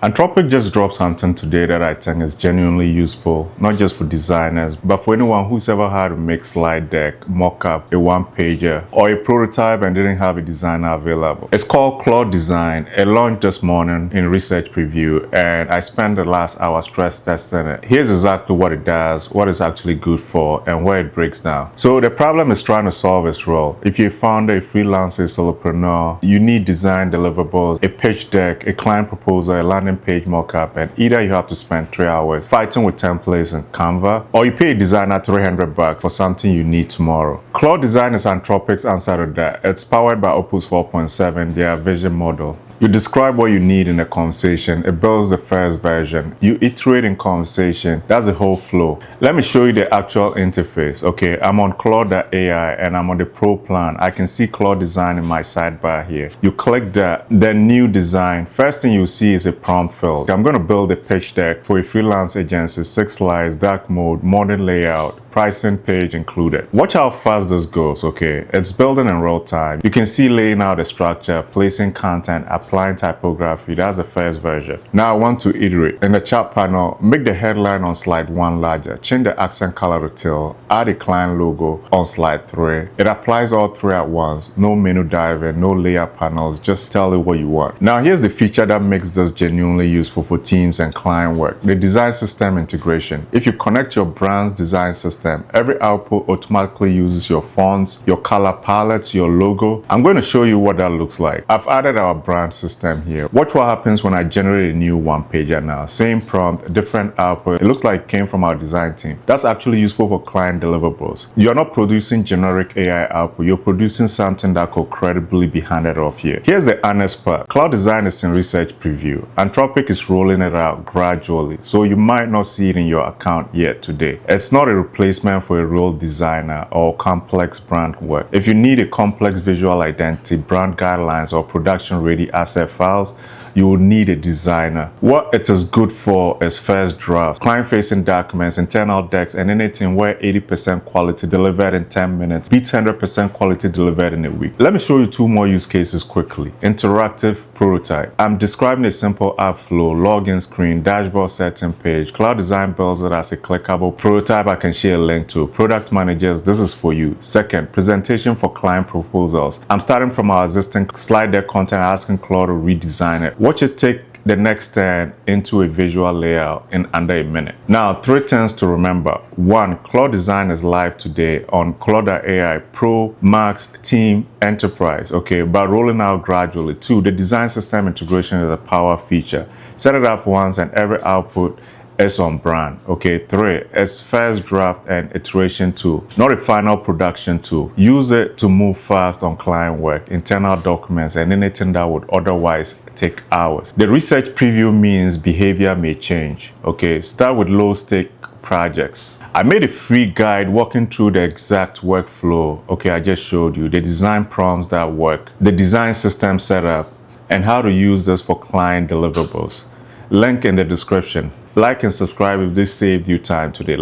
Anthropic just dropped something today that I think is genuinely useful, not just for designers, but for anyone who's ever had to make slide deck, mock-up, a one-pager, or a prototype and didn't have a designer available. It's called Claude Design. It launched this morning in research preview, and I spent the last hour stress testing it. Here's exactly what it does, what it's actually good for, and where it breaks down. So the problem is trying to solve its role. If you're a founder, a freelancer, a solopreneur, you need design deliverables, a pitch deck, a client proposal, a landing page mockup, and either you have to spend 3 hours fighting with templates and Canva, or you pay a designer $300 for something you need tomorrow. Claude Design is Anthropic's answer to that. It's powered by Opus 4.7, their vision model. You describe what you need in a conversation, it builds the first version. You iterate in conversation, that's the whole flow. Let me show you the actual interface. Okay, I'm on Claude.ai and I'm on the Pro plan. I can see Claude Design in my sidebar here. You click that, then new design. First thing you see is a prompt field. I'm going to build a pitch deck for a freelance agency, 6 slides, dark mode, modern layout, pricing page included. Watch how fast this goes, okay? It's building in real time. You can see laying out the structure, placing content, applying typography. That's the first version. Now I want to iterate. In the chat panel, make the headline on slide 1 larger, change the accent color to teal, add a client logo on slide 3. It applies all 3 at once. No menu diving, no layer panels, just tell it what you want. Now here's the feature that makes this genuinely useful for teams and client work. The design system integration. If you connect your brand's design system, every output automatically uses your fonts, your color palettes, your logo. I'm going to show you what that looks like. I've added our brand system here. Watch what happens when I generate a new one-pager now. Same prompt, different output. It looks like it came from our design team. That's actually useful for client deliverables. You're not producing generic AI output. You're producing something that could credibly be handed off here. Here's the honest part. Claude Design is in research preview. Anthropic is rolling it out gradually, so you might not see it in your account yet today. It's not a replacement for a real designer or complex brand work. If you need a complex visual identity, brand guidelines, or production-ready asset files, you will need a designer. What it is good for is first draft, client-facing documents, internal decks, and anything where 80% quality delivered in 10 minutes beats 100% quality delivered in a week. Let me show you 2 more use cases quickly. Interactive prototype. I'm describing a simple app flow, login screen, dashboard setting page. Claude Design builds it as a clickable prototype I can share a link to. Product managers, this is for you. Second, presentation for client proposals. I'm starting from our existing slide deck content, asking Claude to redesign it. Watch it take the next turn into a visual layout in under a minute. Now, 3 things to remember. 1, Claude Design is live today on Claude.ai Pro, Max, Team, Enterprise, okay, but rolling out gradually. 2, the design system integration is a power feature. Set it up once and every output is on brand. Okay, 3, it's first draft and iteration tool, not a final production tool. Use it to move fast on client work, internal documents, and anything that would otherwise take hours. The research preview means behavior may change. Okay, start with low stake projects. I made a free guide walking through the exact workflow. Okay, I just showed you the design prompts that work, the design system setup, and how to use this for client deliverables. Link in the description. Like and subscribe if this saved you time today.